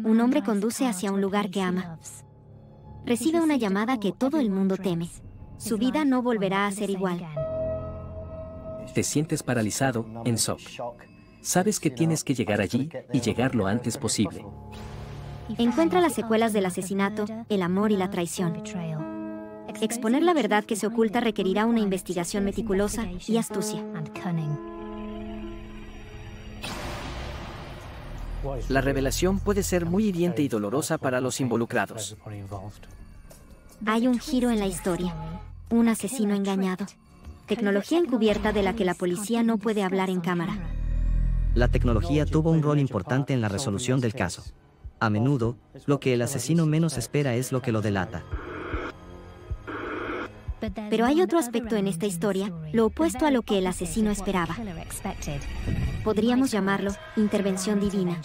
un hombre conduce hacia un lugar que ama. Recibe una llamada que todo el mundo teme. Su vida no volverá a ser igual. Te sientes paralizado, en shock. Sabes que tienes que llegar allí y llegar lo antes posible. Encuentra las secuelas del asesinato, el amor y la traición. Exponer la verdad que se oculta requerirá una investigación meticulosa y astucia. La revelación puede ser muy hiriente y dolorosa para los involucrados. Hay un giro en la historia. Un asesino engañado. Tecnología encubierta de la que la policía no puede hablar en cámara. La tecnología tuvo un rol importante en la resolución del caso. A menudo, lo que el asesino menos espera es lo que lo delata. Pero hay otro aspecto en esta historia, lo opuesto a lo que el asesino esperaba. Podríamos llamarlo intervención divina.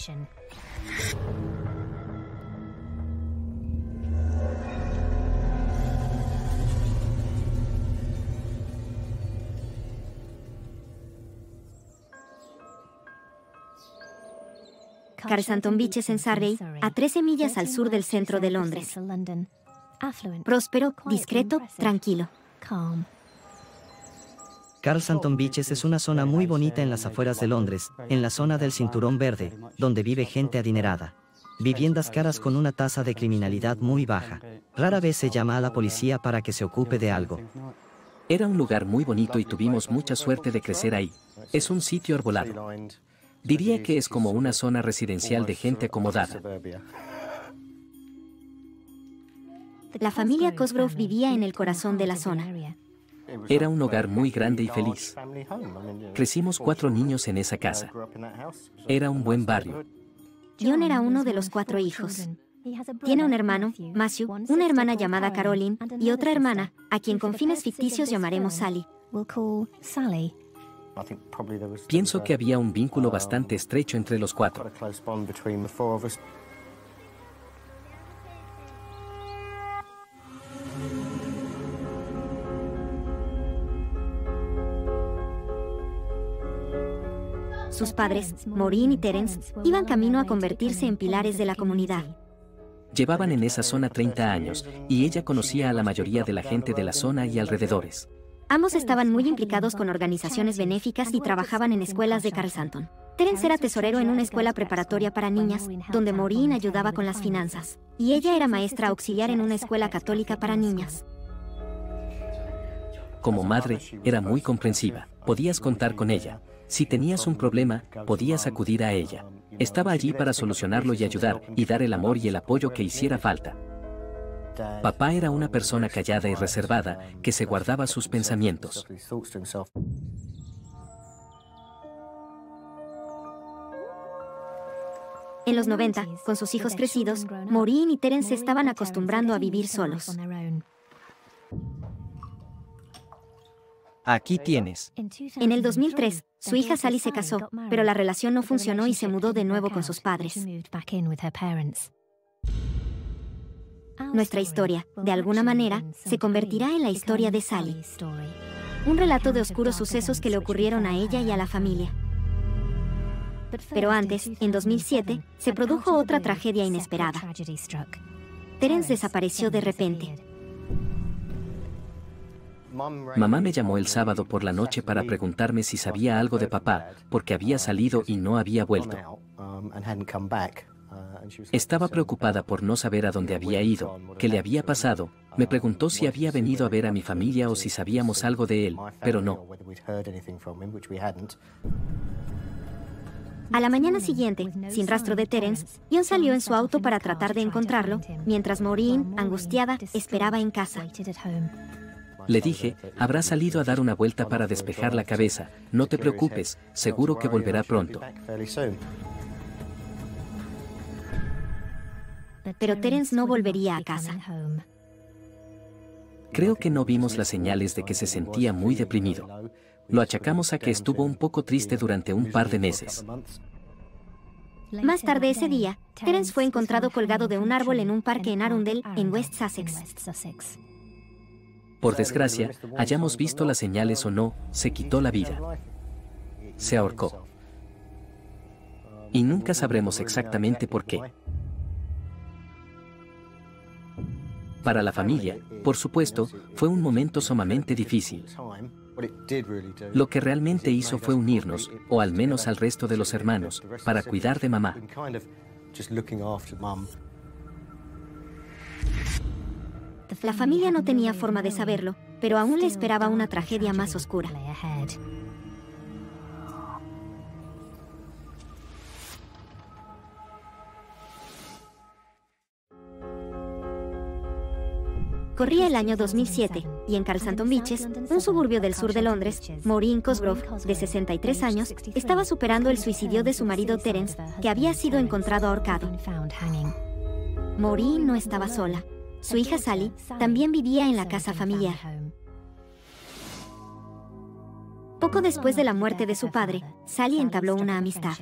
Carshalton Beaches en Surrey, a 13 millas al sur del centro de Londres. Próspero, discreto, tranquilo. Carshalton Beaches es una zona muy bonita en las afueras de Londres, en la zona del Cinturón Verde, donde vive gente adinerada. Viviendas caras con una tasa de criminalidad muy baja. Rara vez se llama a la policía para que se ocupe de algo. Era un lugar muy bonito y tuvimos mucha suerte de crecer ahí. Es un sitio arbolado. Diría que es como una zona residencial de gente acomodada. La familia Cosgrove vivía en el corazón de la zona. Era un hogar muy grande y feliz. Crecimos 4 niños en esa casa. Era un buen barrio. John era uno de los 4 hijos. Tiene un hermano, Matthew, una hermana llamada Caroline y otra hermana, a quien con fines ficticios llamaremos Sally. Pienso que había un vínculo bastante estrecho entre los 4. Sus padres, Maureen y Terence, iban camino a convertirse en pilares de la comunidad. Llevaban en esa zona 30 años, y ella conocía a la mayoría de la gente de la zona y alrededores. Ambos estaban muy implicados con organizaciones benéficas y trabajaban en escuelas de Carshalton. Terence era tesorero en una escuela preparatoria para niñas, donde Maureen ayudaba con las finanzas. Y ella era maestra auxiliar en una escuela católica para niñas. Como madre, era muy comprensiva. Podías contar con ella. Si tenías un problema, podías acudir a ella. Estaba allí para solucionarlo y ayudar, y dar el amor y el apoyo que hiciera falta. Papá era una persona callada y reservada, que se guardaba sus pensamientos. En los 90, con sus hijos crecidos, Maureen y Terence se estaban acostumbrando a vivir solos. Aquí tienes. En el 2003, su hija Sally se casó, pero la relación no funcionó y se mudó de nuevo con sus padres. Nuestra historia, de alguna manera, se convertirá en la historia de Sally. Un relato de oscuros sucesos que le ocurrieron a ella y a la familia. Pero antes, en 2007, se produjo otra tragedia inesperada. Terence desapareció de repente. Mamá me llamó el sábado por la noche para preguntarme si sabía algo de papá, porque había salido y no había vuelto. Estaba preocupada por no saber a dónde había ido, qué le había pasado. Me preguntó si había venido a ver a mi familia o si sabíamos algo de él, pero no. A la mañana siguiente, sin rastro de Terence, John salió en su auto para tratar de encontrarlo, mientras Maureen, angustiada, esperaba en casa. Le dije, habrá salido a dar una vuelta para despejar la cabeza. No te preocupes, seguro que volverá pronto. Pero Terence no volvería a casa. Creo que no vimos las señales de que se sentía muy deprimido. Lo achacamos a que estuvo un poco triste durante un par de meses. Más tarde ese día, Terence fue encontrado colgado de un árbol en un parque en Arundel, en West Sussex. Por desgracia, hayamos visto las señales o no, se quitó la vida. Se ahorcó. Y nunca sabremos exactamente por qué. Para la familia, por supuesto, fue un momento sumamente difícil. Lo que realmente hizo fue unirnos, o al menos al resto de los hermanos, para cuidar de mamá. La familia no tenía forma de saberlo, pero aún le esperaba una tragedia más oscura. Corría el año 2007, y en Carlston Beaches, un suburbio del sur de Londres, Maureen Cosgrove, de 63 años, estaba superando el suicidio de su marido Terence, que había sido encontrado ahorcado. Maureen no estaba sola. Su hija Sally también vivía en la casa familiar. Poco después de la muerte de su padre, Sally entabló una amistad.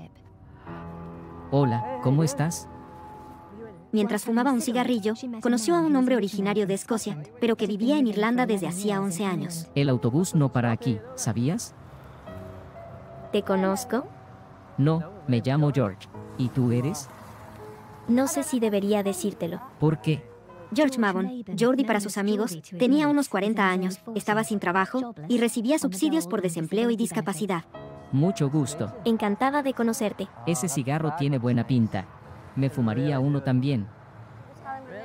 Hola, ¿cómo estás? Mientras fumaba un cigarrillo, conoció a un hombre originario de Escocia, pero que vivía en Irlanda desde hacía 11 años. El autobús no para aquí, ¿sabías? ¿Te conozco? No, me llamo George. ¿Y tú eres? No sé si debería decírtelo. ¿Por qué? George Mavon, Jordi para sus amigos, tenía unos 40 años, estaba sin trabajo y recibía subsidios por desempleo y discapacidad. Mucho gusto. Encantada de conocerte. Ese cigarro tiene buena pinta. Me fumaría uno también.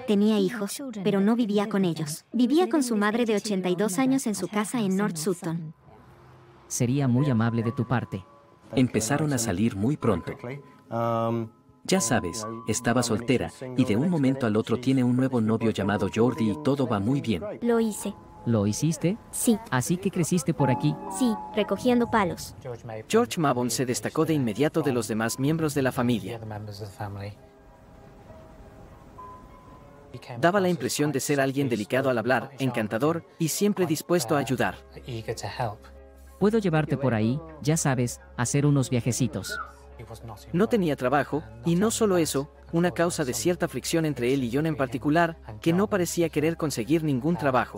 Tenía hijos, pero no vivía con ellos. Vivía con su madre de 82 años en su casa en North Sutton. Sería muy amable de tu parte. Empezaron a salir muy pronto. Ya sabes, estaba soltera, y de un momento al otro tiene un nuevo novio llamado Jordi y todo va muy bien. Lo hice. ¿Lo hiciste? Sí. Así que creciste por aquí. Sí, recogiendo palos. George Mavon se destacó de inmediato de los demás miembros de la familia. Daba la impresión de ser alguien delicado al hablar, encantador y siempre dispuesto a ayudar. Puedo llevarte por ahí, ya sabes, hacer unos viajecitos. No tenía trabajo, y no solo eso, una causa de cierta fricción entre él y John en particular, que no parecía querer conseguir ningún trabajo.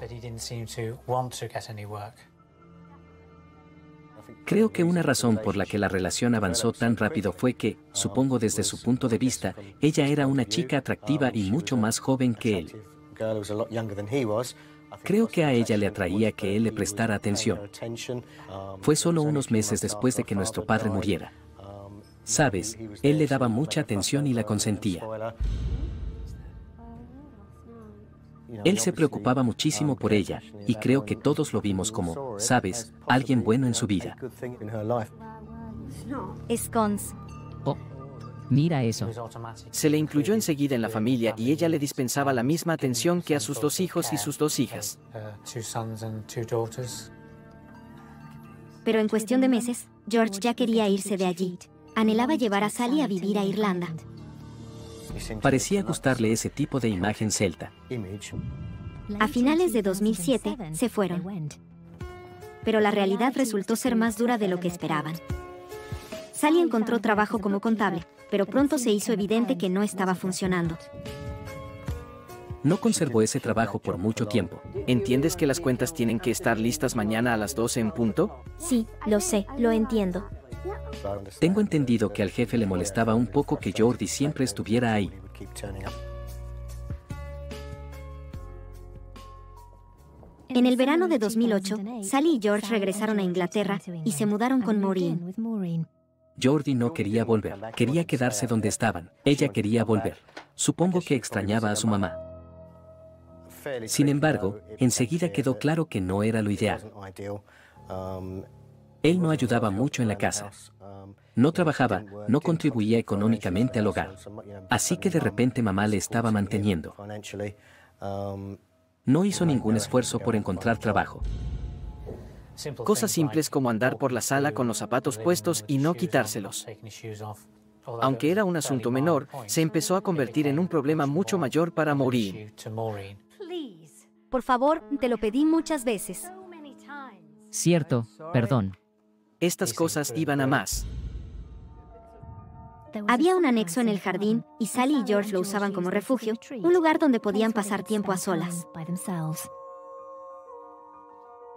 Creo que una razón por la que la relación avanzó tan rápido fue que, supongo desde su punto de vista, ella era una chica atractiva y mucho más joven que él. Creo que a ella le atraía que él le prestara atención. Fue solo unos meses después de que nuestro padre muriera. Sabes, él le daba mucha atención y la consentía. Él se preocupaba muchísimo por ella, y creo que todos lo vimos como, sabes, alguien bueno en su vida. Scones. Oh, mira eso. Se le incluyó enseguida en la familia y ella le dispensaba la misma atención que a sus 2 hijos y sus 2 hijas. Pero en cuestión de meses, George ya quería irse de allí. Anhelaba llevar a Sally a vivir a Irlanda. Parecía gustarle ese tipo de imagen celta. A finales de 2007, se fueron. Pero la realidad resultó ser más dura de lo que esperaban. Sally encontró trabajo como contable, pero pronto se hizo evidente que no estaba funcionando. No conservó ese trabajo por mucho tiempo. ¿Entiendes que las cuentas tienen que estar listas mañana a las 12 en punto? Sí, lo sé, lo entiendo. Tengo entendido que al jefe le molestaba un poco que Jordi siempre estuviera ahí. En el verano de 2008, Sally y George regresaron a Inglaterra y se mudaron con Maureen. Jordi no quería volver, quería quedarse donde estaban. Ella quería volver. Supongo que extrañaba a su mamá. Sin embargo, enseguida quedó claro que no era lo ideal. Él no ayudaba mucho en la casa. No trabajaba, no contribuía económicamente al hogar. Así que de repente mamá le estaba manteniendo. No hizo ningún esfuerzo por encontrar trabajo. Cosas simples como andar por la sala con los zapatos puestos y no quitárselos. Aunque era un asunto menor, se empezó a convertir en un problema mucho mayor para Maureen. Por favor, te lo pedí muchas veces. Cierto, perdón. Estas cosas iban a más. Había un anexo en el jardín y Sally y George lo usaban como refugio, un lugar donde podían pasar tiempo a solas.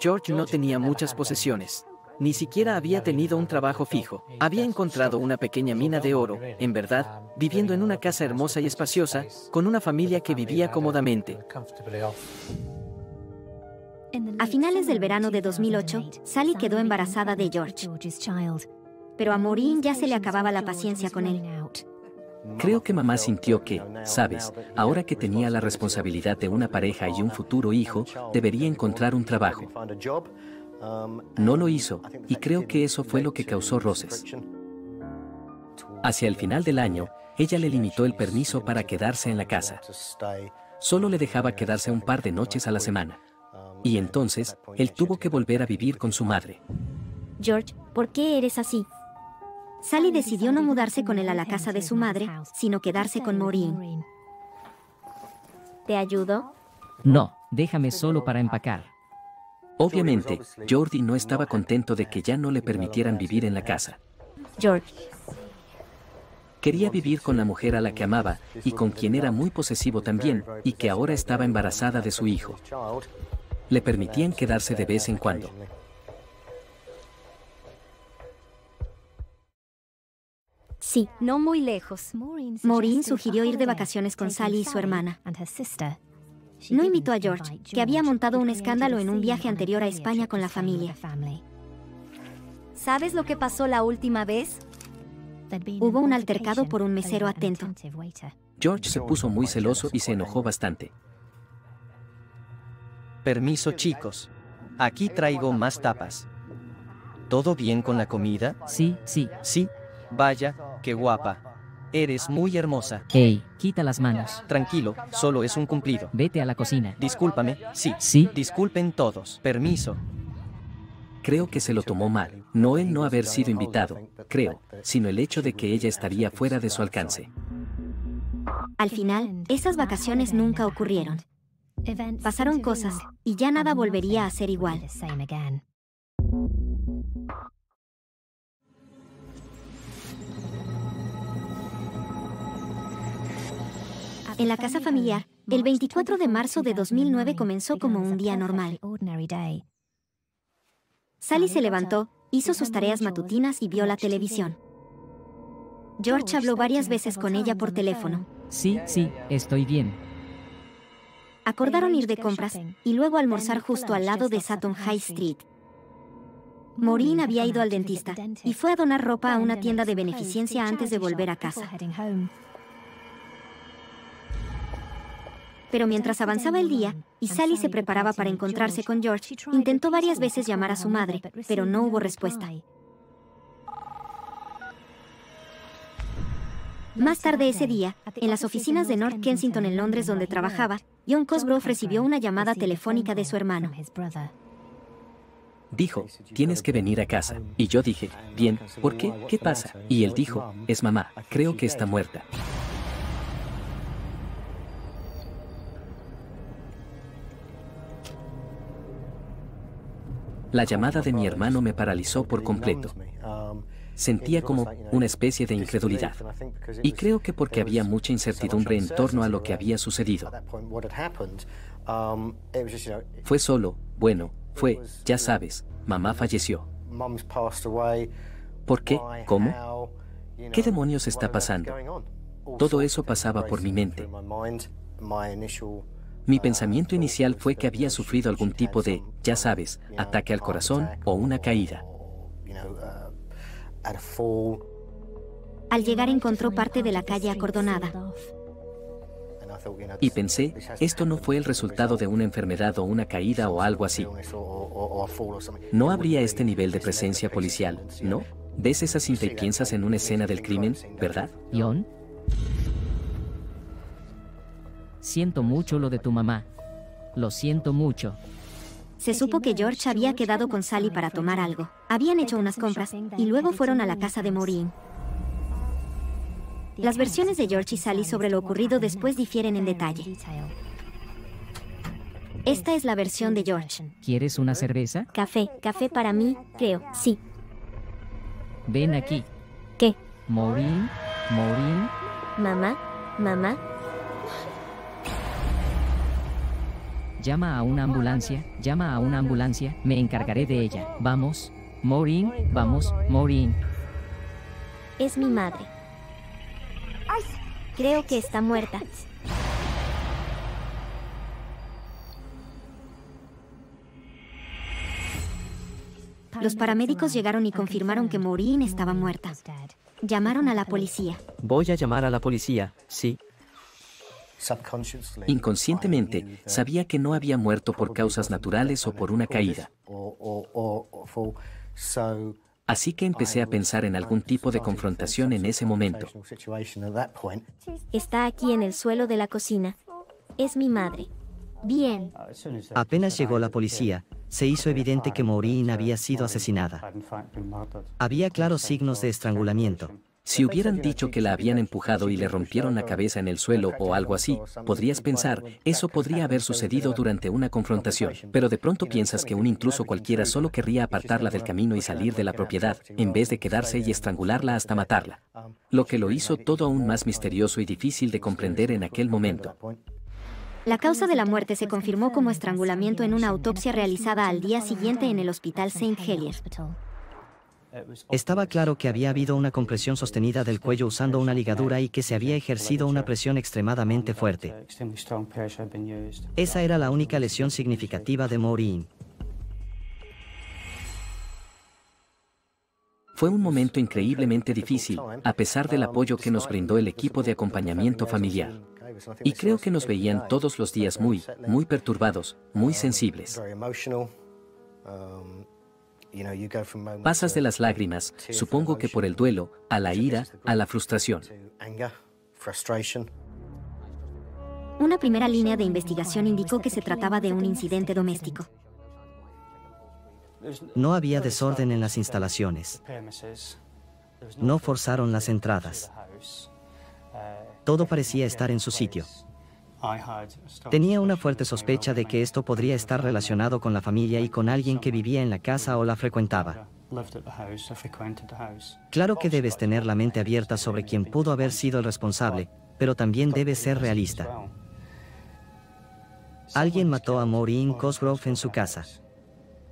George no tenía muchas posesiones. Ni siquiera había tenido un trabajo fijo. Había encontrado una pequeña mina de oro, en verdad, viviendo en una casa hermosa y espaciosa, con una familia que vivía cómodamente. A finales del verano de 2008, Sally quedó embarazada de George. Pero a Maureen ya se le acababa la paciencia con él. Creo que mamá sintió que, sabes, ahora que tenía la responsabilidad de una pareja y un futuro hijo, debería encontrar un trabajo. No lo hizo, y creo que eso fue lo que causó roces. Hacia el final del año, ella le limitó el permiso para quedarse en la casa. Solo le dejaba quedarse un par de noches a la semana. Y entonces, él tuvo que volver a vivir con su madre. George, ¿por qué eres así? Sally decidió no mudarse con él a la casa de su madre, sino quedarse con Maureen. ¿Te ayudo? No, déjame solo para empacar. Obviamente, Jordi no estaba contento de que ya no le permitieran vivir en la casa. George. Quería vivir con la mujer a la que amaba, y con quien era muy posesivo también, y que ahora estaba embarazada de su hijo. Le permitían quedarse de vez en cuando. Sí, no muy lejos. Maureen sugirió ir de vacaciones con Sally y su hermana. No invitó a George, que había montado un escándalo en un viaje anterior a España con la familia. ¿Sabes lo que pasó la última vez? Hubo un altercado por un mesero atento. George se puso muy celoso y se enojó bastante. Permiso, chicos. Aquí traigo más tapas. ¿Todo bien con la comida? Sí, sí. Sí. Vaya, qué guapa. Eres muy hermosa. Hey, quita las manos. Tranquilo, solo es un cumplido. Vete a la cocina. Discúlpame, sí. Sí. Disculpen todos. Permiso. Creo que se lo tomó mal. No el no haber sido invitado, creo, sino el hecho de que ella estaría fuera de su alcance. Al final, esas vacaciones nunca ocurrieron. Pasaron cosas, y ya nada volvería a ser igual. En la casa familiar, el 24 de marzo de 2009 comenzó como un día normal. Sally se levantó, hizo sus tareas matutinas y vio la televisión. George habló varias veces con ella por teléfono. Sí, sí, estoy bien. Acordaron ir de compras y luego almorzar justo al lado de Sutton High Street. Maureen había ido al dentista y fue a donar ropa a una tienda de beneficencia antes de volver a casa. Pero mientras avanzaba el día, y Sally se preparaba para encontrarse con George, intentó varias veces llamar a su madre, pero no hubo respuesta. Más tarde ese día, en las oficinas de North Kensington en Londres donde trabajaba, John Cosgrove recibió una llamada telefónica de su hermano. Dijo, tienes que venir a casa. Y yo dije, bien, ¿por qué? ¿Qué pasa? Y él dijo, es mamá, creo que está muerta. La llamada de mi hermano me paralizó por completo. Sentía como una especie de incredulidad. Y creo que porque había mucha incertidumbre en torno a lo que había sucedido. Fue solo, bueno, fue, ya sabes, mamá falleció. ¿Por qué? ¿Cómo? ¿Qué demonios está pasando? Todo eso pasaba por mi mente. Mi pensamiento inicial fue que había sufrido algún tipo de, ya sabes, ataque al corazón o una caída. Al llegar encontró parte de la calle acordonada. Y pensé, esto no fue el resultado de una enfermedad o una caída o algo así. No habría este nivel de presencia policial, ¿no? Ves esa cinta y piensas en una escena del crimen, ¿verdad? ¿John? Siento mucho lo de tu mamá. Lo siento mucho. Se supo que George había quedado con Sally para tomar algo. Habían hecho unas compras y luego fueron a la casa de Maureen. Las versiones de George y Sally sobre lo ocurrido después difieren en detalle. Esta es la versión de George. ¿Quieres una cerveza? Café para mí, creo, sí. Ven aquí. ¿Qué? Maureen. Mamá. Llama a una ambulancia, me encargaré de ella. Vamos, Maureen, vamos, Maureen. Es mi madre. Creo que está muerta. Los paramédicos llegaron y confirmaron que Maureen estaba muerta. Llamaron a la policía. Voy a llamar a la policía, sí. Inconscientemente, sabía que no había muerto por causas naturales o por una caída. Así que empecé a pensar en algún tipo de confrontación en ese momento. Está aquí en el suelo de la cocina. Es mi madre. Bien. Apenas llegó la policía, se hizo evidente que Maureen había sido asesinada. Había claros signos de estrangulamiento. Si hubieran dicho que la habían empujado y le rompieron la cabeza en el suelo o algo así, podrías pensar, eso podría haber sucedido durante una confrontación. Pero de pronto piensas que un intruso cualquiera solo querría apartarla del camino y salir de la propiedad, en vez de quedarse y estrangularla hasta matarla. Lo que lo hizo todo aún más misterioso y difícil de comprender en aquel momento. La causa de la muerte se confirmó como estrangulamiento en una autopsia realizada al día siguiente en el Hospital St. Helier. Estaba claro que había habido una compresión sostenida del cuello usando una ligadura y que se había ejercido una presión extremadamente fuerte. Esa era la única lesión significativa de Maureen. Fue un momento increíblemente difícil, a pesar del apoyo que nos brindó el equipo de acompañamiento familiar. Y creo que nos veían todos los días muy perturbados, muy sensibles. Pasas de las lágrimas, supongo que por el duelo, a la ira, a la frustración. Una primera línea de investigación indicó que se trataba de un incidente doméstico. No había desorden en las instalaciones. No forzaron las entradas. Todo parecía estar en su sitio. Tenía una fuerte sospecha de que esto podría estar relacionado con la familia y con alguien que vivía en la casa o la frecuentaba. Claro que debes tener la mente abierta sobre quién pudo haber sido el responsable, pero también debes ser realista. Alguien mató a Maureen Cosgrove en su casa.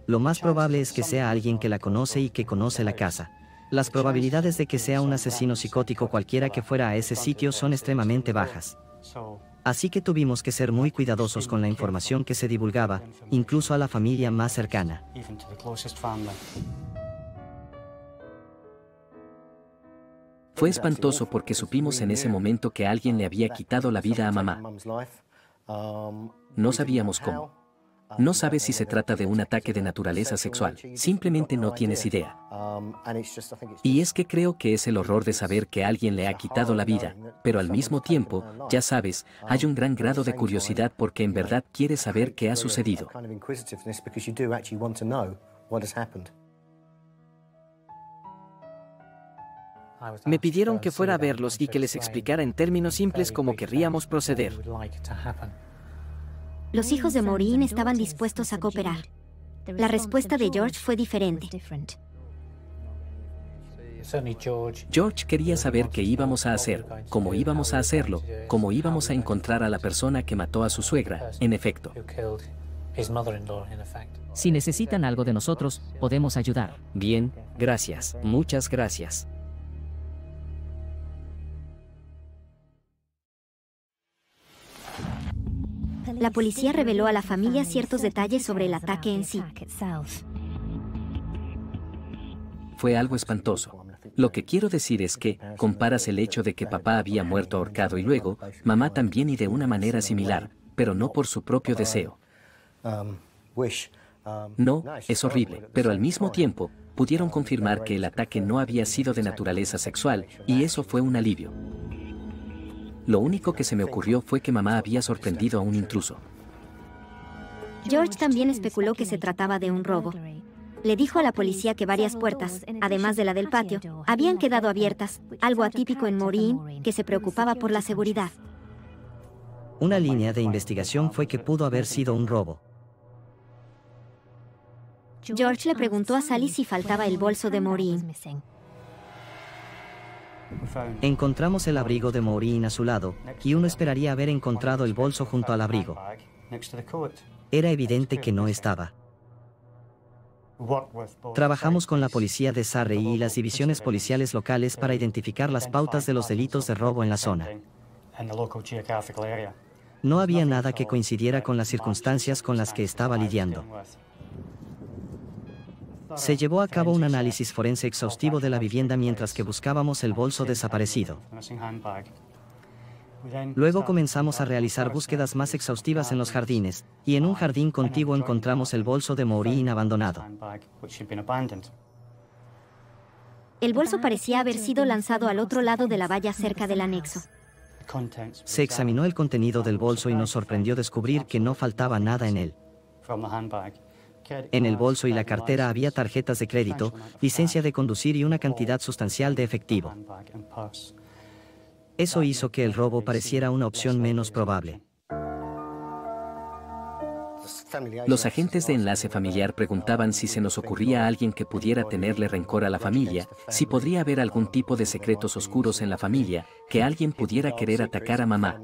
Lo más probable es que sea alguien que la conoce y que conoce la casa. Las probabilidades de que sea un asesino psicótico cualquiera que fuera a ese sitio son extremadamente bajas. Así que tuvimos que ser muy cuidadosos con la información que se divulgaba, incluso a la familia más cercana. Fue espantoso porque supimos en ese momento que alguien le había quitado la vida a mamá. No sabíamos cómo. No sabes si se trata de un ataque de naturaleza sexual, simplemente no tienes idea. Y es que creo que es el horror de saber que alguien le ha quitado la vida, pero al mismo tiempo, ya sabes, hay un gran grado de curiosidad porque en verdad quieres saber qué ha sucedido. Me pidieron que fuera a verlos y que les explicara en términos simples cómo querríamos proceder. Los hijos de Maureen estaban dispuestos a cooperar. La respuesta de George fue diferente. George quería saber qué íbamos a hacer, cómo íbamos a hacerlo, cómo íbamos a encontrar a la persona que mató a su suegra, en efecto. Si necesitan algo de nosotros, podemos ayudar. Bien, gracias, muchas gracias. La policía reveló a la familia ciertos detalles sobre el ataque en sí. Fue algo espantoso. Lo que quiero decir es que, comparas el hecho de que papá había muerto ahorcado y luego, mamá también y de una manera similar, pero no por su propio deseo. No, es horrible, pero al mismo tiempo, pudieron confirmar que el ataque no había sido de naturaleza sexual, y eso fue un alivio. Lo único que se me ocurrió fue que mamá había sorprendido a un intruso. George también especuló que se trataba de un robo. Le dijo a la policía que varias puertas, además de la del patio, habían quedado abiertas, algo atípico en Maureen, que se preocupaba por la seguridad. Una línea de investigación fue que pudo haber sido un robo. George le preguntó a Sally si faltaba el bolso de Maureen. Encontramos el abrigo de Maureen a su lado, y uno esperaría haber encontrado el bolso junto al abrigo. Era evidente que no estaba. Trabajamos con la policía de Surrey y las divisiones policiales locales para identificar las pautas de los delitos de robo en la zona. No había nada que coincidiera con las circunstancias con las que estaba lidiando. Se llevó a cabo un análisis forense exhaustivo de la vivienda mientras que buscábamos el bolso desaparecido. Luego comenzamos a realizar búsquedas más exhaustivas en los jardines, y en un jardín contiguo encontramos el bolso de Maureen abandonado. El bolso parecía haber sido lanzado al otro lado de la valla cerca del anexo. Se examinó el contenido del bolso y nos sorprendió descubrir que no faltaba nada en él. En el bolso y la cartera había tarjetas de crédito, licencia de conducir y una cantidad sustancial de efectivo. Eso hizo que el robo pareciera una opción menos probable. Los agentes de enlace familiar preguntaban si se nos ocurría a alguien que pudiera tenerle rencor a la familia, si podría haber algún tipo de secretos oscuros en la familia, que alguien pudiera querer atacar a mamá.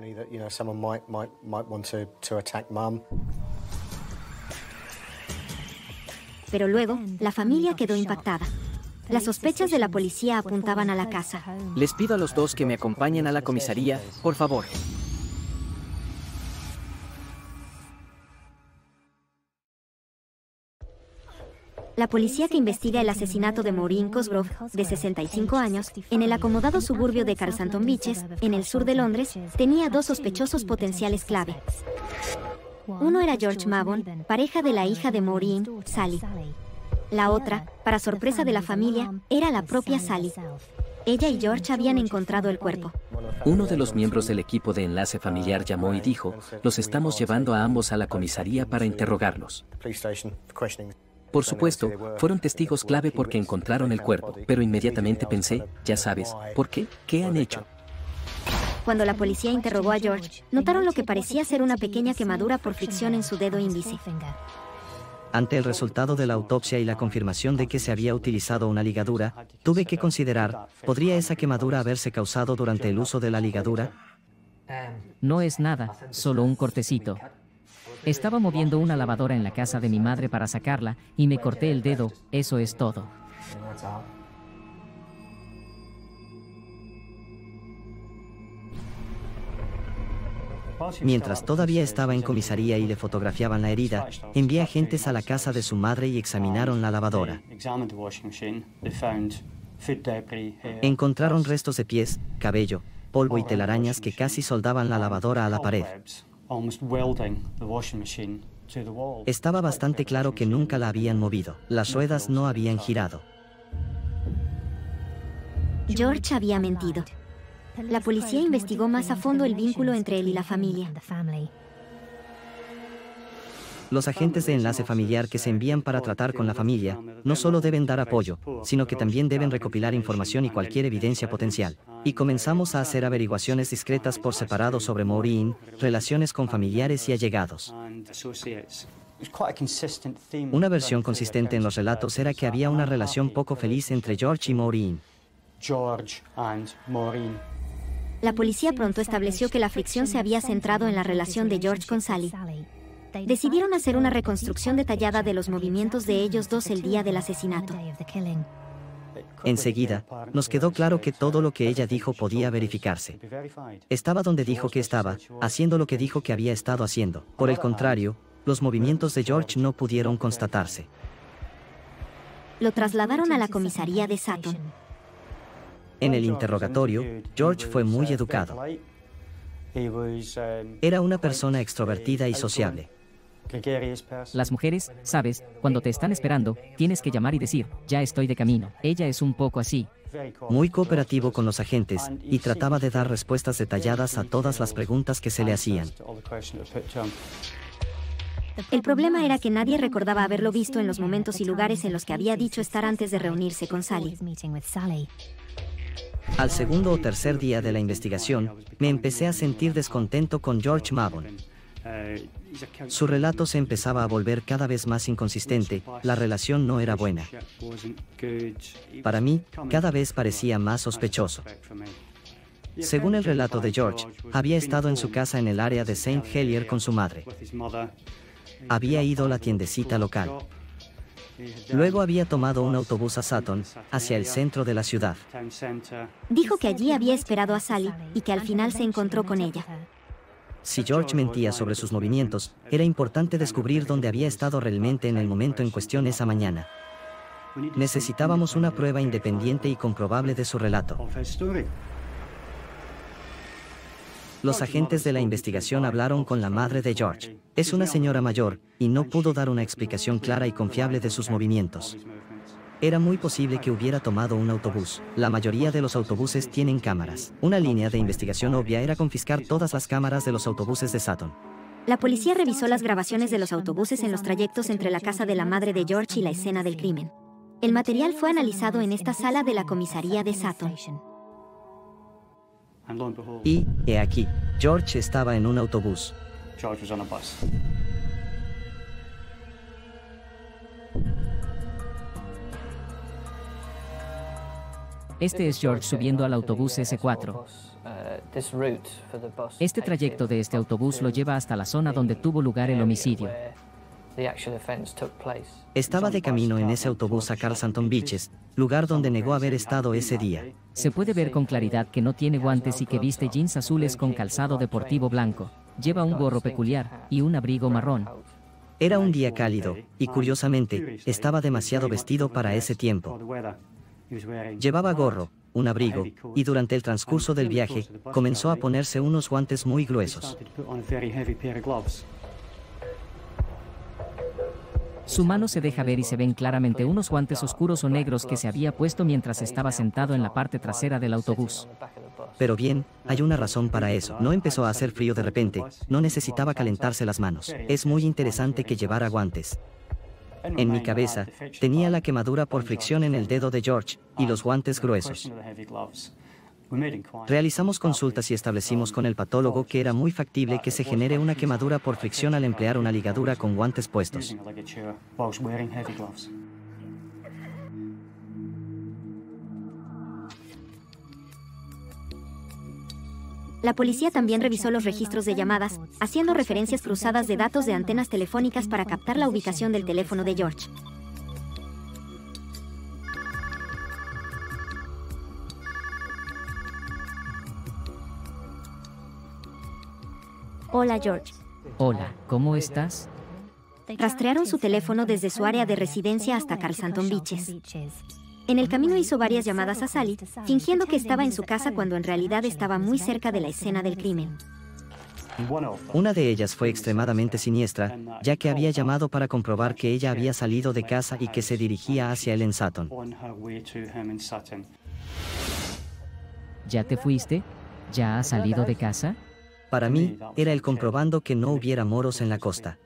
Pero luego, la familia quedó impactada. Las sospechas de la policía apuntaban a la casa. Les pido a los dos que me acompañen a la comisaría, por favor. La policía que investiga el asesinato de Maureen Cosgrove, de 65 años, en el acomodado suburbio de Carsanton Beaches, en el sur de Londres, tenía dos sospechosos potenciales clave. Uno era George Mavon, pareja de la hija de Maureen, Sally. La otra, para sorpresa de la familia, era la propia Sally. Ella y George habían encontrado el cuerpo. Uno de los miembros del equipo de enlace familiar llamó y dijo, los estamos llevando a ambos a la comisaría para interrogarlos. Por supuesto, fueron testigos clave porque encontraron el cuerpo, pero inmediatamente pensé, ya sabes, ¿por qué? ¿Qué han hecho? Cuando la policía interrogó a George, notaron lo que parecía ser una pequeña quemadura por fricción en su dedo índice. Ante el resultado de la autopsia y la confirmación de que se había utilizado una ligadura, tuve que considerar, ¿podría esa quemadura haberse causado durante el uso de la ligadura? No es nada, solo un cortecito. Estaba moviendo una lavadora en la casa de mi madre para sacarla, y me corté el dedo, eso es todo. Mientras todavía estaba en comisaría y le fotografiaban la herida, envié agentes a la casa de su madre y examinaron la lavadora. Encontraron restos de pies, cabello, polvo y telarañas que casi soldaban la lavadora a la pared. Estaba bastante claro que nunca la habían movido. Las ruedas no habían girado. George había mentido. La policía investigó más a fondo el vínculo entre él y la familia. Los agentes de enlace familiar que se envían para tratar con la familia, no solo deben dar apoyo, sino que también deben recopilar información y cualquier evidencia potencial. Y comenzamos a hacer averiguaciones discretas por separado sobre Maureen, relaciones con familiares y allegados. Una versión consistente en los relatos era que había una relación poco feliz entre George y Maureen. La policía pronto estableció que la fricción se había centrado en la relación de George con Sally. Decidieron hacer una reconstrucción detallada de los movimientos de ellos dos el día del asesinato. Enseguida, nos quedó claro que todo lo que ella dijo podía verificarse. Estaba donde dijo que estaba, haciendo lo que dijo que había estado haciendo. Por el contrario, los movimientos de George no pudieron constatarse. Lo trasladaron a la comisaría de Sutton. En el interrogatorio, George fue muy educado. Era una persona extrovertida y sociable. Las mujeres, sabes, cuando te están esperando, tienes que llamar y decir, ya estoy de camino. Ella es un poco así. Muy cooperativo con los agentes, y trataba de dar respuestas detalladas a todas las preguntas que se le hacían. El problema era que nadie recordaba haberlo visto en los momentos y lugares en los que había dicho estar antes de reunirse con Sally. Al segundo o tercer día de la investigación, me empecé a sentir descontento con George Mavon. Su relato se empezaba a volver cada vez más inconsistente, la relación no era buena. Para mí, cada vez parecía más sospechoso. Según el relato de George, había estado en su casa en el área de St. Helier con su madre. Había ido a la tiendecita local. Luego había tomado un autobús a Sutton, hacia el centro de la ciudad. Dijo que allí había esperado a Sally y que al final se encontró con ella. Si George mentía sobre sus movimientos, era importante descubrir dónde había estado realmente en el momento en cuestión esa mañana. Necesitábamos una prueba independiente y comprobable de su relato. Los agentes de la investigación hablaron con la madre de George. Es una señora mayor, y no pudo dar una explicación clara y confiable de sus movimientos. Era muy posible que hubiera tomado un autobús. La mayoría de los autobuses tienen cámaras. Una línea de investigación obvia era confiscar todas las cámaras de los autobuses de Sutton. La policía revisó las grabaciones de los autobuses en los trayectos entre la casa de la madre de George y la escena del crimen. El material fue analizado en esta sala de la comisaría de Sutton. Y, he aquí, George estaba en un autobús. Este es George subiendo al autobús S4. Este trayecto de este autobús lo lleva hasta la zona donde tuvo lugar el homicidio. Estaba de camino en ese autobús a Carlston Beaches, lugar donde negó haber estado ese día. Se puede ver con claridad que no tiene guantes y que viste jeans azules con calzado deportivo blanco. Lleva un gorro peculiar y un abrigo marrón. Era un día cálido, y curiosamente, estaba demasiado vestido para ese tiempo. Llevaba gorro, un abrigo, y durante el transcurso del viaje, comenzó a ponerse unos guantes muy gruesos. Su mano se deja ver y se ven claramente unos guantes oscuros o negros que se había puesto mientras estaba sentado en la parte trasera del autobús. Pero bien, hay una razón para eso. No empezó a hacer frío de repente, no necesitaba calentarse las manos. Es muy interesante que llevara guantes. En mi cabeza, tenía la quemadura por fricción en el dedo de George, y los guantes gruesos. Realizamos consultas y establecimos con el patólogo que era muy factible que se genere una quemadura por fricción al emplear una ligadura con guantes puestos. La policía también revisó los registros de llamadas, haciendo referencias cruzadas de datos de antenas telefónicas para captar la ubicación del teléfono de George. Hola, George. Hola, ¿cómo estás? Rastrearon su teléfono desde su área de residencia hasta Carlston Beaches. En el camino hizo varias llamadas a Sally, fingiendo que estaba en su casa cuando en realidad estaba muy cerca de la escena del crimen. Una de ellas fue extremadamente siniestra, ya que había llamado para comprobar que ella había salido de casa y que se dirigía hacia él en Sutton. ¿Ya te fuiste? ¿Ya has salido de casa? Para mí, era el comprobando que no hubiera moros en la costa.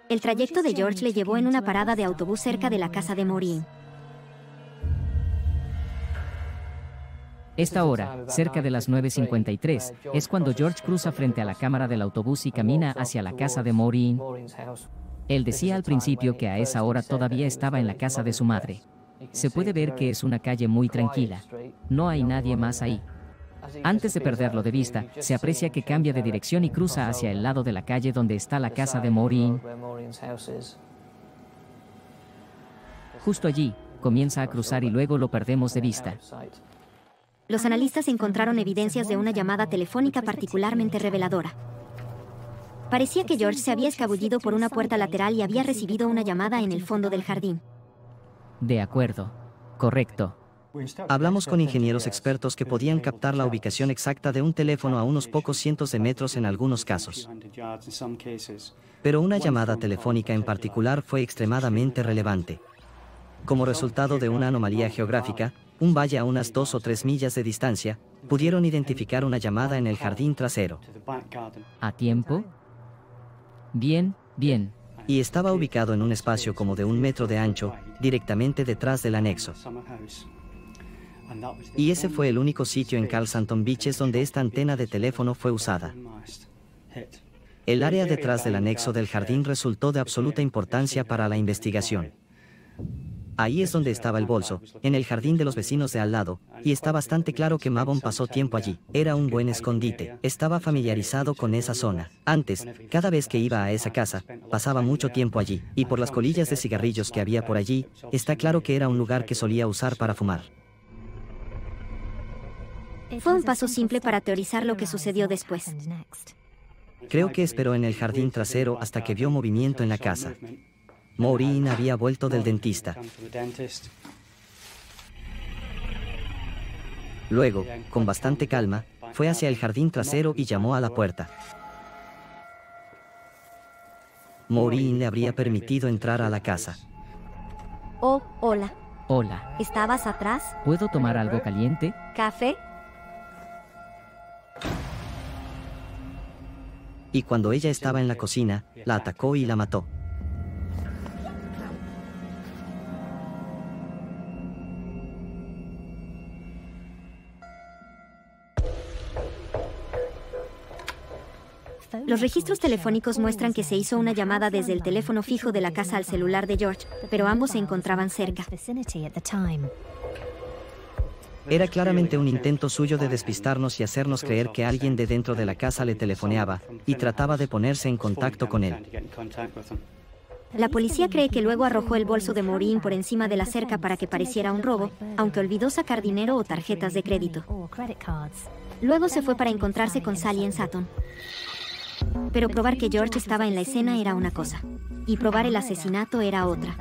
El trayecto de George le llevó en una parada de autobús cerca de la casa de Maureen. Esta hora, cerca de las 9:53, es cuando George cruza frente a la cámara del autobús y camina hacia la casa de Maureen. Él decía al principio que a esa hora todavía estaba en la casa de su madre. Se puede ver que es una calle muy tranquila. No hay nadie más ahí. Antes de perderlo de vista, se aprecia que cambia de dirección y cruza hacia el lado de la calle donde está la casa de Maureen. Justo allí, comienza a cruzar y luego lo perdemos de vista. Los analistas encontraron evidencias de una llamada telefónica particularmente reveladora. Parecía que George se había escabullido por una puerta lateral y había recibido una llamada en el fondo del jardín. De acuerdo. Correcto. Hablamos con ingenieros expertos que podían captar la ubicación exacta de un teléfono a unos pocos cientos de metros en algunos casos. Pero una llamada telefónica en particular fue extremadamente relevante. Como resultado de una anomalía geográfica, un valle a unas 2 o 3 millas de distancia, pudieron identificar una llamada en el jardín trasero. ¿A tiempo? Bien, bien. Y estaba ubicado en un espacio como de 1 metro de ancho, directamente detrás del anexo. Y ese fue el único sitio en Carlston Beaches donde esta antena de teléfono fue usada. El área detrás del anexo del jardín resultó de absoluta importancia para la investigación. Ahí es donde estaba el bolso, en el jardín de los vecinos de al lado, y está bastante claro que Mabon pasó tiempo allí. Era un buen escondite. Estaba familiarizado con esa zona. Antes, cada vez que iba a esa casa, pasaba mucho tiempo allí, y por las colillas de cigarrillos que había por allí, está claro que era un lugar que solía usar para fumar. Fue un paso simple para teorizar lo que sucedió después. Creo que esperó en el jardín trasero hasta que vio movimiento en la casa. Maureen había vuelto del dentista. Luego, con bastante calma, fue hacia el jardín trasero y llamó a la puerta. Maureen le habría permitido entrar a la casa. Oh, hola. Hola. ¿Estabas atrás? ¿Puedo tomar algo caliente? ¿Café? Y cuando ella estaba en la cocina, la atacó y la mató. Los registros telefónicos muestran que se hizo una llamada desde el teléfono fijo de la casa al celular de George, pero ambos se encontraban cerca. Era claramente un intento suyo de despistarnos y hacernos creer que alguien de dentro de la casa le telefoneaba y trataba de ponerse en contacto con él. La policía cree que luego arrojó el bolso de Maureen por encima de la cerca para que pareciera un robo, aunque olvidó sacar dinero o tarjetas de crédito. Luego se fue para encontrarse con Sally en Sutton. Pero probar que George estaba en la escena era una cosa, y probar el asesinato era otra.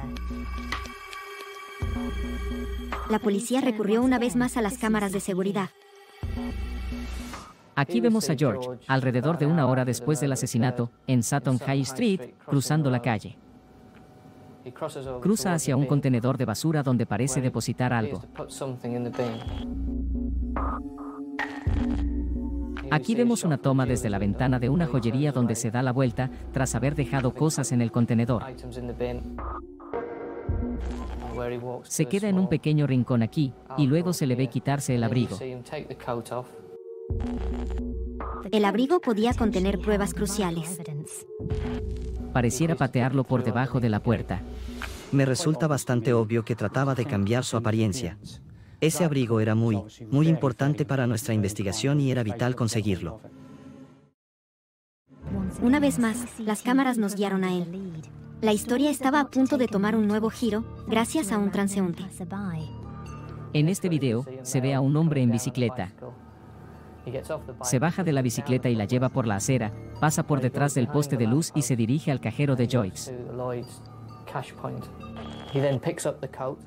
La policía recurrió una vez más a las cámaras de seguridad. Aquí vemos a George, alrededor de una hora después del asesinato, en Sutton High Street, cruzando la calle. Cruza hacia un contenedor de basura donde parece depositar algo. Aquí vemos una toma desde la ventana de una joyería donde se da la vuelta tras haber dejado cosas en el contenedor. Se queda en un pequeño rincón aquí, y luego se le ve quitarse el abrigo. El abrigo podía contener pruebas cruciales. Pareciera patearlo por debajo de la puerta. Me resulta bastante obvio que trataba de cambiar su apariencia. Ese abrigo era muy importante para nuestra investigación y era vital conseguirlo. Una vez más, las cámaras nos guiaron a él. La historia estaba a punto de tomar un nuevo giro, gracias a un transeúnte. En este video, se ve a un hombre en bicicleta. Se baja de la bicicleta y la lleva por la acera, pasa por detrás del poste de luz y se dirige al cajero de Joyce.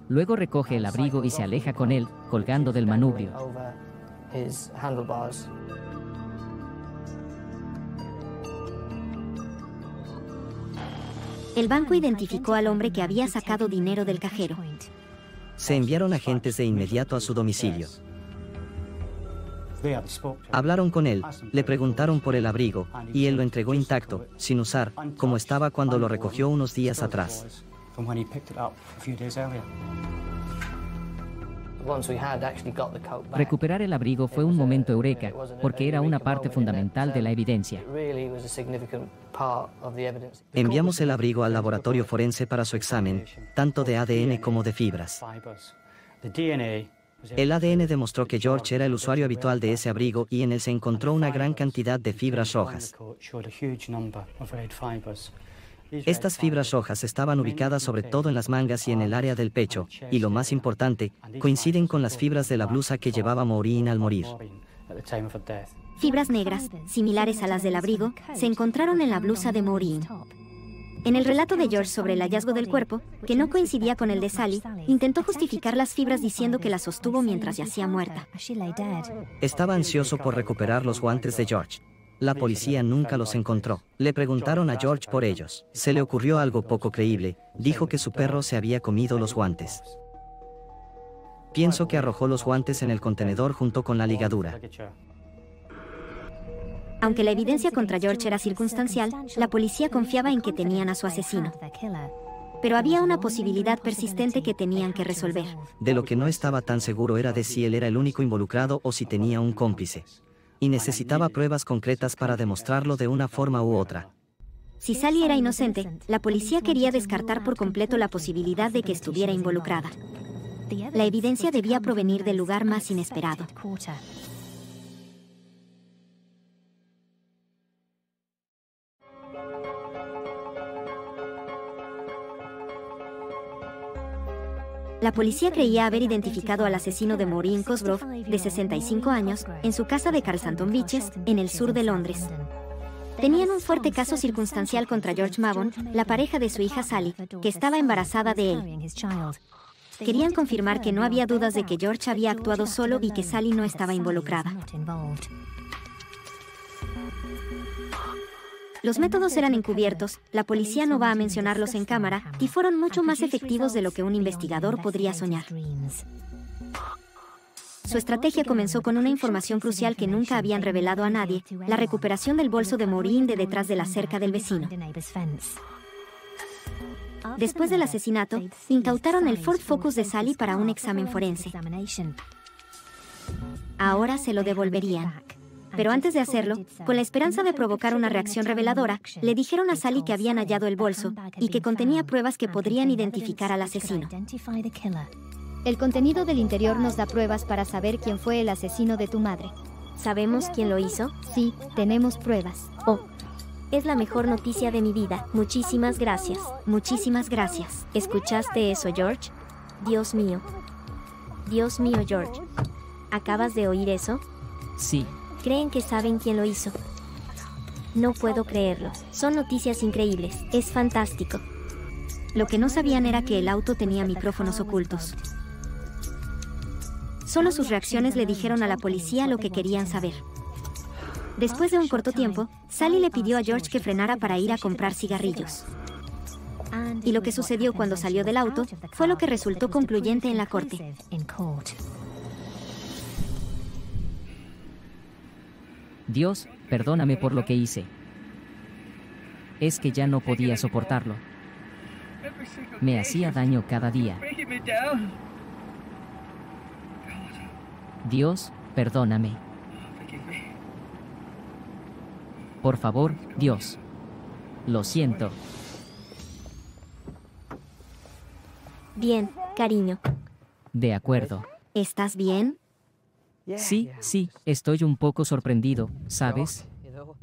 Luego recoge el abrigo y se aleja con él, colgando del manubrio. El banco identificó al hombre que había sacado dinero del cajero. Se enviaron agentes de inmediato a su domicilio. Hablaron con él, le preguntaron por el abrigo, y él lo entregó intacto, sin usar, como estaba cuando lo recogió unos días atrás. Recuperar el abrigo fue un momento eureka, porque era una parte fundamental de la evidencia. Enviamos el abrigo al laboratorio forense para su examen, tanto de ADN como de fibras. El ADN demostró que George era el usuario habitual de ese abrigo y en él se encontró una gran cantidad de fibras rojas. Estas fibras rojas estaban ubicadas sobre todo en las mangas y en el área del pecho, y lo más importante, coinciden con las fibras de la blusa que llevaba Maureen al morir. Fibras negras, similares a las del abrigo, se encontraron en la blusa de Maureen. En el relato de George sobre el hallazgo del cuerpo, que no coincidía con el de Sally, intentó justificar las fibras diciendo que las sostuvo mientras yacía muerta. Estaba ansioso por recuperar los guantes de George. La policía nunca los encontró. Le preguntaron a George por ellos. Se le ocurrió algo poco creíble. Dijo que su perro se había comido los guantes. Pienso que arrojó los guantes en el contenedor junto con la ligadura. Aunque la evidencia contra George era circunstancial, la policía confiaba en que tenían a su asesino. Pero había una posibilidad persistente que tenían que resolver. De lo que no estaba tan seguro era de si él era el único involucrado o si tenía un cómplice. Y necesitaba pruebas concretas para demostrarlo de una forma u otra. Si Sally era inocente, la policía quería descartar por completo la posibilidad de que estuviera involucrada. La evidencia debía provenir del lugar más inesperado. La policía creía haber identificado al asesino de Maureen Cosgrove, de 65 años, en su casa de Carlston Beaches, en el sur de Londres. Tenían un fuerte caso circunstancial contra George Mavon, la pareja de su hija Sally, que estaba embarazada de él. Querían confirmar que no había dudas de que George había actuado solo y que Sally no estaba involucrada. Los métodos eran encubiertos, la policía no va a mencionarlos en cámara, y fueron mucho más efectivos de lo que un investigador podría soñar. Su estrategia comenzó con una información crucial que nunca habían revelado a nadie, la recuperación del bolso de Maureen de detrás de la cerca del vecino. Después del asesinato, incautaron el Ford Focus de Sally para un examen forense. Ahora se lo devolverían. Pero antes de hacerlo, con la esperanza de provocar una reacción reveladora, le dijeron a Sally que habían hallado el bolso y que contenía pruebas que podrían identificar al asesino. El contenido del interior nos da pruebas para saber quién fue el asesino de tu madre. ¿Sabemos quién lo hizo? Sí, tenemos pruebas. Oh, es la mejor noticia de mi vida. Muchísimas gracias. Muchísimas gracias. ¿Escuchaste eso, George? Dios mío. Dios mío, George. ¿Acabas de oír eso? Sí. Creen que saben quién lo hizo. No puedo creerlo. Son noticias increíbles. Es fantástico. Lo que no sabían era que el auto tenía micrófonos ocultos. Solo sus reacciones le dijeron a la policía lo que querían saber. Después de un corto tiempo, Sally le pidió a George que frenara para ir a comprar cigarrillos. Y lo que sucedió cuando salió del auto fue lo que resultó concluyente en la corte. Dios, perdóname por lo que hice. Es que ya no podía soportarlo. Me hacía daño cada día. Dios, perdóname. Por favor, Dios. Lo siento. Bien, cariño. De acuerdo. ¿Estás bien? Sí, estoy un poco sorprendido, ¿sabes?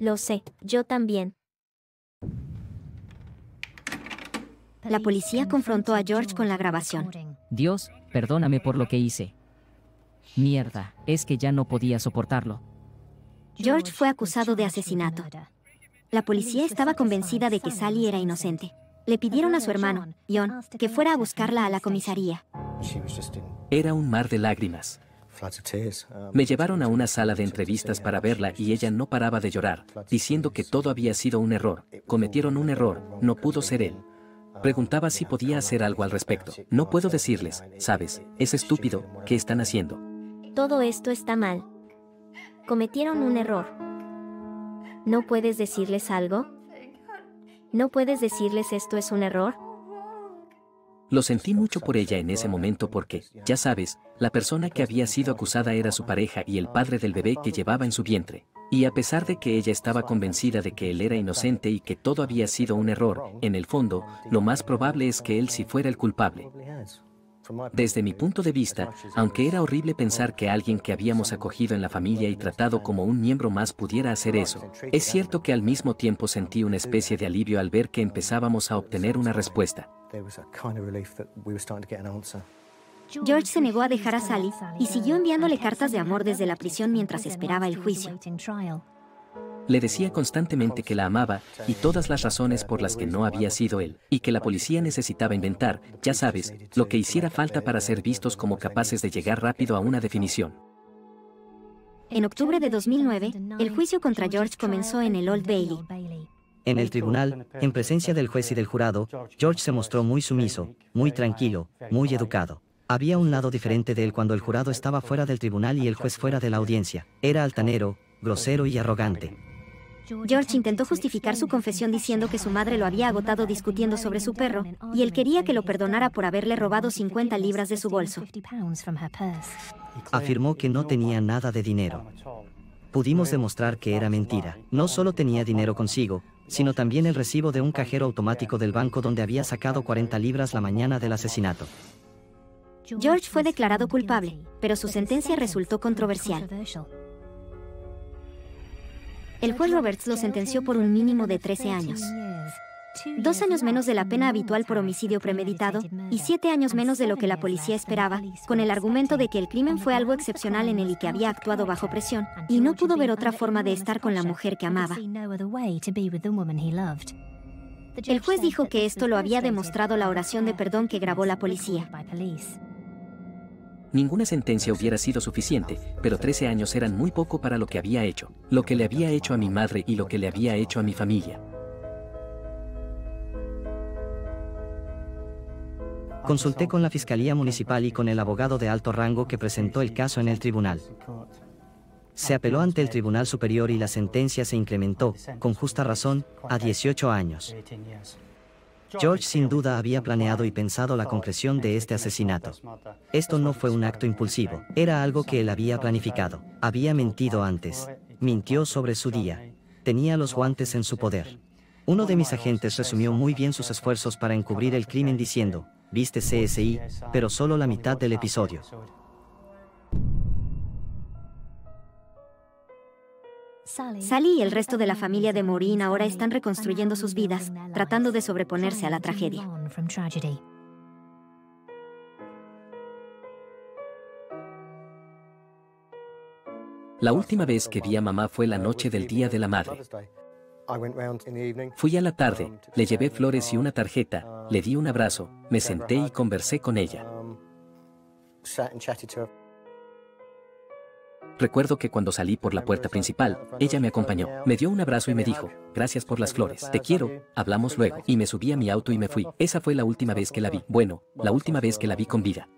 Lo sé, yo también. La policía confrontó a George con la grabación. Dios, perdóname por lo que hice. Mierda, es que ya no podía soportarlo. George fue acusado de asesinato. La policía estaba convencida de que Sally era inocente. Le pidieron a su hermano, John, que fuera a buscarla a la comisaría. Era un mar de lágrimas. Me llevaron a una sala de entrevistas para verla y ella no paraba de llorar, diciendo que todo había sido un error. Cometieron un error, no pudo ser él. Preguntaba si podía hacer algo al respecto. No puedo decirles, ¿sabes? Es estúpido, ¿qué están haciendo? Todo esto está mal. Cometieron un error. ¿No puedes decirles algo? ¿No puedes decirles esto es un error? Lo sentí mucho por ella en ese momento porque, ya sabes, la persona que había sido acusada era su pareja y el padre del bebé que llevaba en su vientre. Y a pesar de que ella estaba convencida de que él era inocente y que todo había sido un error, en el fondo, lo más probable es que él sí fuera el culpable. Desde mi punto de vista, aunque era horrible pensar que alguien que habíamos acogido en la familia y tratado como un miembro más pudiera hacer eso, es cierto que al mismo tiempo sentí una especie de alivio al ver que empezábamos a obtener una respuesta. George se negó a dejar a Sally y siguió enviándole cartas de amor desde la prisión mientras esperaba el juicio. Le decía constantemente que la amaba y todas las razones por las que no había sido él, y que la policía necesitaba inventar, ya sabes, lo que hiciera falta para ser vistos como capaces de llegar rápido a una definición. En octubre de 2009, el juicio contra George comenzó en el Old Bailey. En el tribunal, en presencia del juez y del jurado, George se mostró muy sumiso, muy tranquilo, muy educado. Había un lado diferente de él cuando el jurado estaba fuera del tribunal y el juez fuera de la audiencia. Era altanero, grosero y arrogante. George intentó justificar su confesión diciendo que su madre lo había agotado discutiendo sobre su perro, y él quería que lo perdonara por haberle robado 50 libras de su bolso. Afirmó que no tenía nada de dinero. Pudimos demostrar que era mentira. No solo tenía dinero consigo, sino también el recibo de un cajero automático del banco donde había sacado 40 libras la mañana del asesinato. George fue declarado culpable, pero su sentencia resultó controversial. El juez Roberts lo sentenció por un mínimo de 13 años. 2 años menos de la pena habitual por homicidio premeditado, y 7 años menos de lo que la policía esperaba, con el argumento de que el crimen fue algo excepcional en él y que había actuado bajo presión, y no pudo ver otra forma de estar con la mujer que amaba. El juez dijo que esto lo había demostrado la oración de perdón que grabó la policía. Ninguna sentencia hubiera sido suficiente, pero 13 años eran muy poco para lo que había hecho, lo que le había hecho a mi madre y lo que le había hecho a mi familia. Consulté con la Fiscalía Municipal y con el abogado de alto rango que presentó el caso en el tribunal. Se apeló ante el Tribunal Superior y la sentencia se incrementó, con justa razón, a 18 años. George sin duda había planeado y pensado la concreción de este asesinato. Esto no fue un acto impulsivo, era algo que él había planificado. Había mentido antes, mintió sobre su día, tenía los guantes en su poder. Uno de mis agentes resumió muy bien sus esfuerzos para encubrir el crimen diciendo, viste CSI, pero solo la mitad del episodio. Sally y el resto de la familia de Maureen ahora están reconstruyendo sus vidas, tratando de sobreponerse a la tragedia. La última vez que vi a mamá fue la noche del Día de la Madre. Fui a la tarde, le llevé flores y una tarjeta, le di un abrazo, me senté y conversé con ella. Recuerdo que cuando salí por la puerta principal, ella me acompañó, me dio un abrazo y me dijo, gracias por las flores, te quiero, hablamos luego, y me subí a mi auto y me fui. Esa fue la última vez que la vi, bueno, la última vez que la vi con vida.